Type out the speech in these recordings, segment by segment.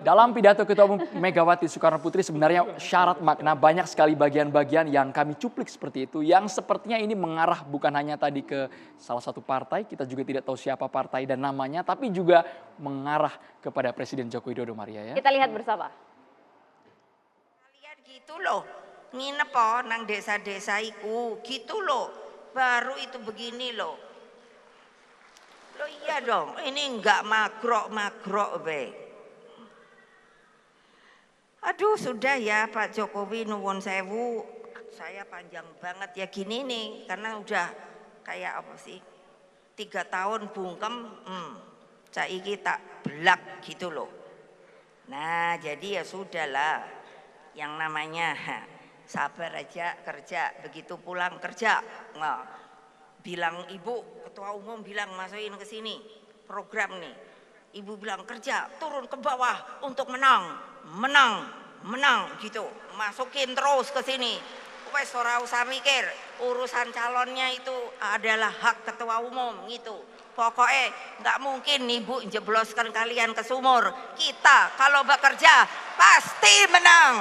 Dalam pidato Ketua Umum Megawati Soekarno Putri sebenarnya syarat makna banyak sekali bagian-bagian yang kami cuplik seperti itu. Yang sepertinya ini mengarah bukan hanya tadi ke salah satu partai, kita juga tidak tahu siapa partai dan namanya, tapi juga mengarah kepada Presiden Joko Widodo, Maria ya. Kita lihat bersama. Kalian gitu loh, nginep po nang desa-desa iku, gitu loh. Baru itu begini loh. Loh iya dong, ini enggak magrok-magrok be. Aduh sudah ya Pak Jokowi nuwun sewu, saya panjang banget ya gini nih, karena udah kayak apa sih, 3 tahun bungkem, saiki tak belak gitu loh. Nah jadi ya sudahlah, yang namanya sabar aja kerja, begitu pulang kerja, nah, bilang ibu ketua umum bilang masukin ke sini program nih, ibu bilang kerja turun ke bawah untuk menang gitu, masukin terus ke sini, wes ora usah mikir, urusan calonnya itu adalah hak ketua umum gitu. Pokoknya nggak mungkin ibu jebloskan kalian ke sumur, kita kalau bekerja pasti menang.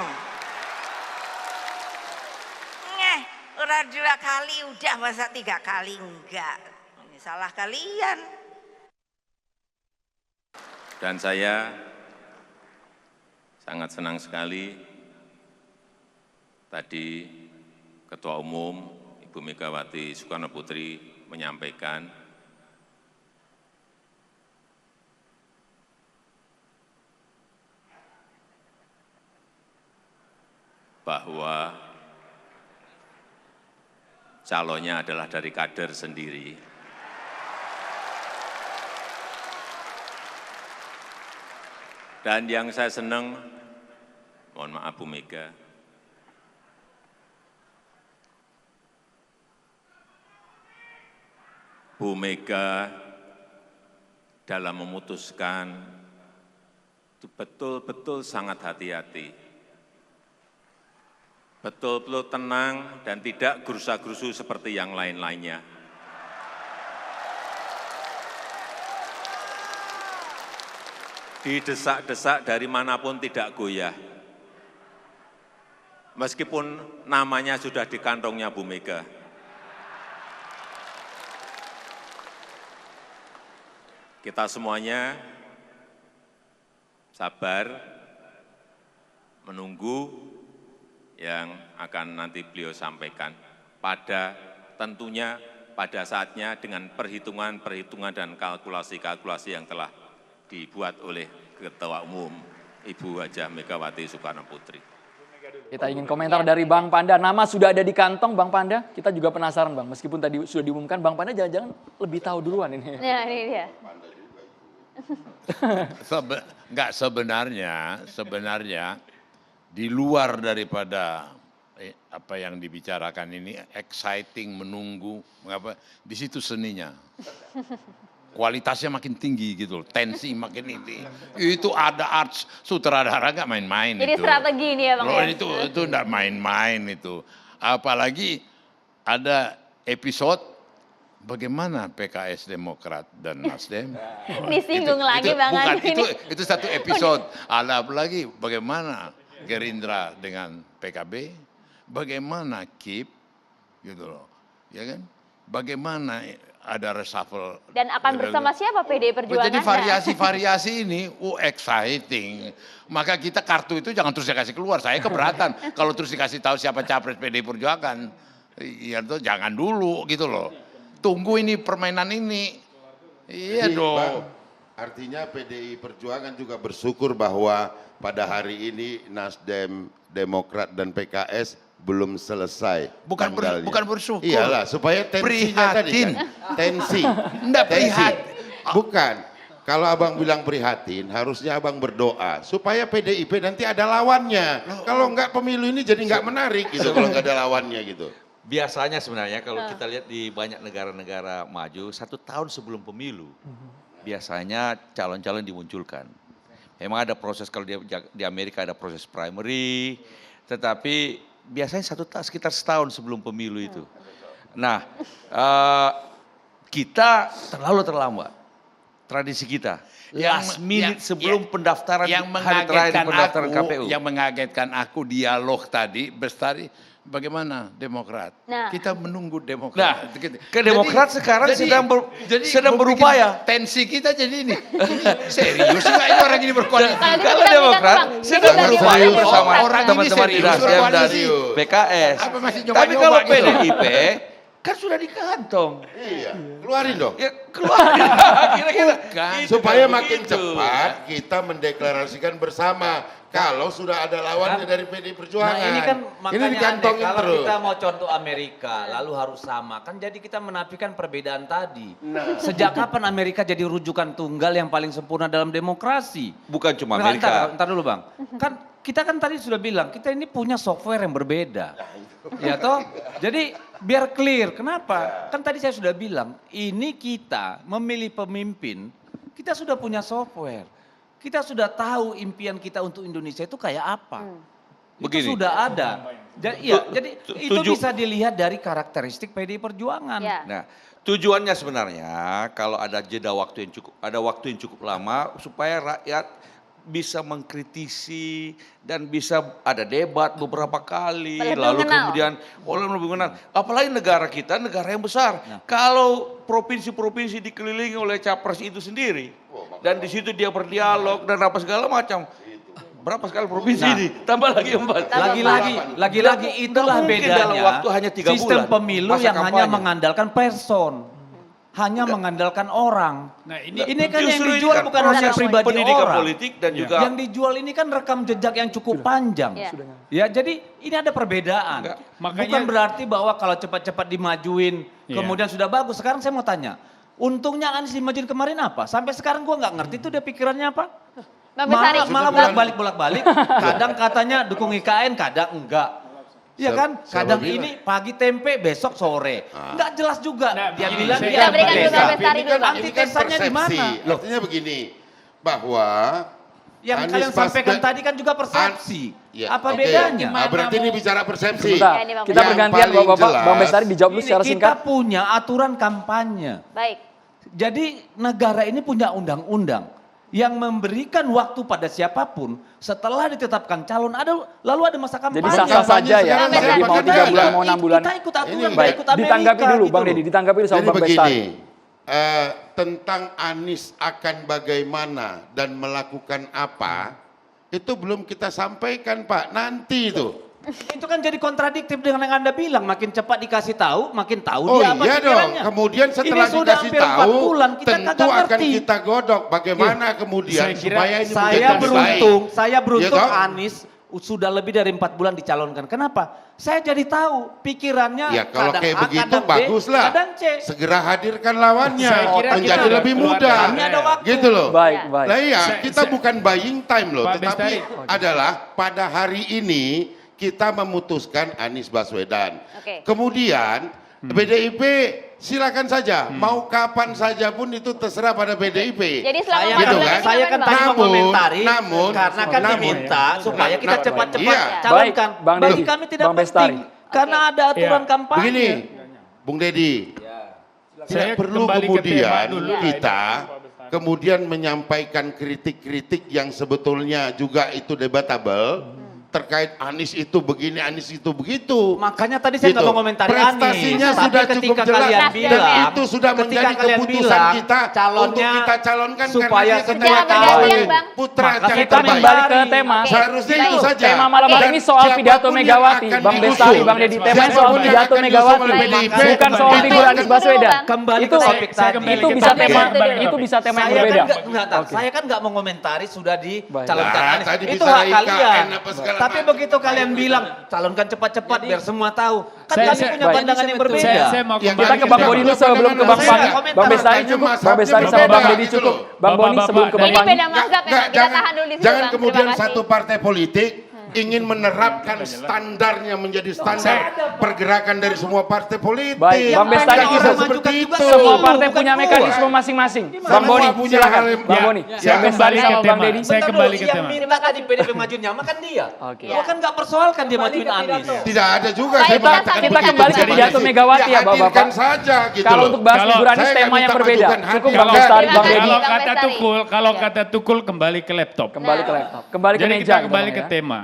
Udah 2 kali udah, masa 3 kali enggak, ini salah kalian. Dan saya sangat senang sekali tadi Ketua Umum Ibu Megawati Soekarno Putri menyampaikan bahwa calonnya adalah dari kader sendiri. Dan yang saya senang, mohon maaf Bu Mega, Bu Mega dalam memutuskan itu betul-betul sangat hati-hati. Betul-betul tenang dan tidak gerusa-gerusu seperti yang lain-lainnya. Didesak-desak dari manapun tidak goyah. Meskipun namanya sudah di kantongnya Bu Mega. Kita semuanya sabar menunggu yang akan nanti beliau sampaikan tentunya pada saatnya dengan perhitungan-perhitungan dan kalkulasi-kalkulasi yang telah dibuat oleh Ketua Umum Ibu Hajah Megawati Soekarno Putri. Kita ingin komentar dari Bang Panda, nama sudah ada di kantong Bang Panda, kita juga penasaran Bang, meskipun tadi sudah diumumkan, Bang Panda jangan-jangan lebih tahu duluan ini. Ya ini dia. Enggak, sebenarnya di luar daripada apa yang dibicarakan ini, exciting, menunggu, mengapa? Di situ seninya. Kualitasnya makin tinggi gitu loh, tensi makin tinggi. Itu ada arts, sutradara nggak main-main itu. Jadi strategi ini ya Bang ya? Itu nggak main-main itu. Apalagi ada episode bagaimana PKS, Demokrat, dan Nasdem. Disinggung lagi Bang Bukan, Andi ini. itu satu episode. Ada apalagi bagaimana Gerindra dengan PKB, bagaimana KIP, gitu loh, ya kan? Bagaimana ada reshuffle. Dan akan bersama siapa PDI Perjuangan? Jadi variasi-variasi ini, exciting. Maka kita kartu itu jangan terus dikasih keluar. Saya keberatan kalau terus dikasih tahu siapa capres PDI Perjuangan. Ya itu jangan dulu gitu loh. Tunggu ini permainan ini. Iya dong. Bang, artinya PDI Perjuangan juga bersyukur bahwa pada hari ini Nasdem, Demokrat, dan PKS belum selesai. Bukan bersyukur. Iyalah, supaya tensinya tadi kan. Tensi. Enggak prihatin. Bukan. Kalau abang bilang prihatin, harusnya abang berdoa supaya PDIP nanti ada lawannya. Kalau enggak pemilu ini jadi enggak menarik gitu kalau enggak ada lawannya gitu. Biasanya sebenarnya kalau kita lihat di banyak negara-negara maju, 1 tahun sebelum pemilu, biasanya calon-calon dimunculkan. Memang ada proses, kalau di Amerika ada proses primary, tetapi biasanya sekitar setahun sebelum pemilu itu. Nah, kita terlalu terlambat. tradisi kita. Yang- Last minute yang- sebelum pendaftaran yang hari terakhir pendaftaran aku, KPU. yang mengagetkan aku dialog tadi Bestari bagaimana Demokrat? Nah. Kita menunggu Nah, Demokrat. ke Demokrat sekarang sedang sedang gua bikin berupaya. tensi kita jadi ini serius nggak ini orang ini berkoalisi? Kalau gitu Kalau kita Demokrat berikan, Bang. sedang Jadi berupaya bagaimana bersama Demokrat? orang ini teman-teman di serius Nasdem berkoalisi. dari PKS. Apa masih Tapi nyoba-nyoba kalau gitu? PDIP kan sudah di kantong. Iya, keluarin dong. Ya keluar. Kira-kira itu Supaya kan makin begitu. cepat kita mendeklarasikan bersama. Kalau sudah ada lawannya dari PD Perjuangan. Nah ini kan ini makanya dikantongin aneh, kalau terus. kita mau contoh Amerika lalu harus sama kan jadi kita menafikan perbedaan tadi. Sejak kapan Amerika jadi rujukan tunggal yang paling sempurna dalam demokrasi? Bukan cuma Nah, Amerika. Ntar dulu Bang, kan kita kan tadi sudah bilang kita ini punya software yang berbeda. Ya toh, jadi biar clear kenapa? Kan tadi saya sudah bilang ini kita memilih pemimpin, kita sudah punya software. Kita sudah tahu impian kita untuk Indonesia itu kayak apa. Begini. Itu sudah ada. Jadi itu Tujuh. bisa dilihat dari karakteristik PDI Perjuangan. Ya. Nah, tujuannya sebenarnya kalau ada jeda waktu yang cukup, ada waktu yang cukup lama supaya rakyat bisa mengkritisi dan bisa ada debat beberapa kali, Lebih lalu mengenal. kemudian lebih mengenal. Apalagi negara kita negara yang besar. Kalau provinsi-provinsi dikelilingi oleh capres itu sendiri dan di situ dia berdialog dan apa segala macam. Berapa sekali provinsi ini? Tambah lagi 4. Lagi-lagi itulah mungkin bedanya. dalam waktu hanya 3 Sistem bulan, pemilu masa yang hanya kampanye. mengandalkan person. Hanya mengandalkan orang. Nah, ini kan yang Justru ini dijual kan bukan proses hanya pribadi pendidikan orang. politik dan juga Yang dijual ini kan rekam jejak yang cukup panjang. Ya. Ya, jadi ini ada perbedaan. Enggak. Makanya- Bukan berarti bahwa kalau cepat-cepat dimajuin, Iya. kemudian sudah bagus. Sekarang saya mau tanya, untungnya Anies dimajuin kemarin apa? Sampai sekarang gua nggak ngerti itu dia pikirannya apa. Bang Bestari. Malah bolak-balik. Kadang katanya dukung IKN, kadang enggak. Iya kan? Kadang bilang. ini pagi tempe, besok sore. Enggak jelas juga. Nah, Dia begini, bilang saya- dia Kita berikan antitesa. juga Bang Bestari dulu, Bang. Ini kan Antitesanya di mana? persepsi. Artinya begini, bahwa Yang Anies kalian sampaikan Baswedan- tadi kan juga persepsi. Ya, Apa oke. bedanya? Berarti ini bicara persepsi. Sebentar, Ya, ini Bang kita Yang bergantian paling Bapak-Bapak. jelas- Bang Bestari dijawab dulu Ini secara kita singkat. punya aturan kampanye. Baik. Jadi negara ini punya undang-undang yang memberikan waktu pada siapapun setelah ditetapkan calon lalu ada masa kampanye. Jadi sah-sah saja ya. Sekarang Jadi mau siapa 3 kata? bulan, mau 6 bulan. Kita ikut aturan, Ini kita baik. ikut Amerika. Ditanggapi dulu gitu Bang loh. Deddy, ditanggapi dulu sama Jadi Bang begini, Bestari. tentang Anies akan bagaimana dan melakukan apa, itu belum kita sampaikan Pak, nanti itu. Itu kan jadi kontradiktif dengan yang Anda bilang. Makin cepat dikasih tahu, makin tahu Oh dia apa iya dong, pikirannya. kemudian setelah Ini sudah dikasih hampir 4 tahu, bulan, kita tentu kagak akan ngerti. kita godok bagaimana kemudian saya kira supaya ini Saya menjadi beruntung, baik. saya beruntung Iya toh? Anies sudah lebih dari 4 bulan dicalonkan. Kenapa? Saya jadi tahu pikirannya Ya kalau kadang kayak A, begitu kadang B, baguslah. kadang C. Segera hadirkan lawannya, Saya kira menjadi kita lebih keluar mudah. dari- Kami ada waktu. Gitu loh. Baik, Ya. baik. Nah iya, kita Saya- bukan buying time loh, Pak tetapi Bestari. adalah pada hari ini kita memutuskan Anies Baswedan. Oke. Kemudian PDIP silakan saja, mau kapan saja pun itu terserah pada PDIP. Jadi selama Saya 4 Gitu bulan kan? ini saya ngapain, kan Bang? tadi mau Namun- komentari namun- karena kan namun- diminta supaya kita cepat-cepat Iya. calonkan. Baik, Bang Bagi Deddy, kami tidak Bang Bestari. penting karena ada aturan Iya. kampanye. Begini, Bung Deddy, Saya tidak perlu kembali ke kemudian tema dulu. kita kemudian menyampaikan kritik-kritik yang sebetulnya juga itu debatable terkait Anies itu begini, Anies itu begitu. Makanya tadi saya nggak Gitu. mau komentari Prestasinya Anies, sudah tapi cukup ketika jelas kalian dan bilang, itu sudah ketika menjadi kalian keputusan bilang, kita calonnya untuk kita calonkan supaya karena dia secara kenal bergantian, Bang. putra Maka yang Kita Kita terbaik. kembali ke mencari. tema. Oke. Seharusnya itu Baik. saja. Tema malam hari Dan ini soal pidato siapapun yang Megawati. akan Bang diusung, Bestari, Bang Deddy, temanya soal siapapun yang pidato akan diusung Megawati. oleh PDIP, Bukan soal itu figur akan- Anies Baswedan. Kembali Itu ke topik saya tadi. kembali itu ke bisa topik. tema Oke. itu bisa tema yang Saya kan berbeda. saya kan nggak mengomentari sudah dicalonkan Nah, Anies. tadi Itu bicara hak kalian. IKN apa segala Tapi macam. begitu kalian bilang calonkan cepat-cepat biar semua tahu. Kan Saya- kami saya- punya baik. pandangan yang berbeda. Saya mau Yang kembali Kita ke Bang Boni dulu sebelum ke Bang Saya Fahmi. nggak komentar. Bang Bestari Makanya cukup, Bang mazhabnya Bestari sama berbeda Bang Deddy gitu cukup. loh. Bang Boni Bapak-bapak, sebelum ke Bang Ini Fahmi. beda mazhab memang. Kita tahan dulu di situ, Jangan Bang. kemudian Terima kasih. satu partai politik ingin menerapkan standarnya menjadi standar pergerakan dari semua partai politik. Baik, Bang Bestari Nggak itu bisa seperti itu. semua partai punya mekanisme masing-masing. Bang Semua Boni, punya silakan. hal yang- Bang Ya, Boni, ya, Bang Bestari sama Bang Deddy. Saya kembali ke tema. Yang minta tadi PDP maju nyama kan dia. Oke. Lo kan nggak persoalkan dia majuin Anies. Tidak ada juga Baik, saya mengatakan kita begitu. kembali ke Jadi, pidato Megawati ya, Bapak-Bapak. hadirkan saja gitu Kalau loh. untuk bahas Kalau- Ibu Anies saya nggak tema yang minta berbeda. majukan, Cukup hadirkan. Bang Bestari, Terima Bang kasih. Deddy. Kalau Bang Bestari. kata tukul kembali ke laptop. Kembali ke laptop, kembali ke Jadi meja. kita gitu, kembali Bang, ke ya. tema.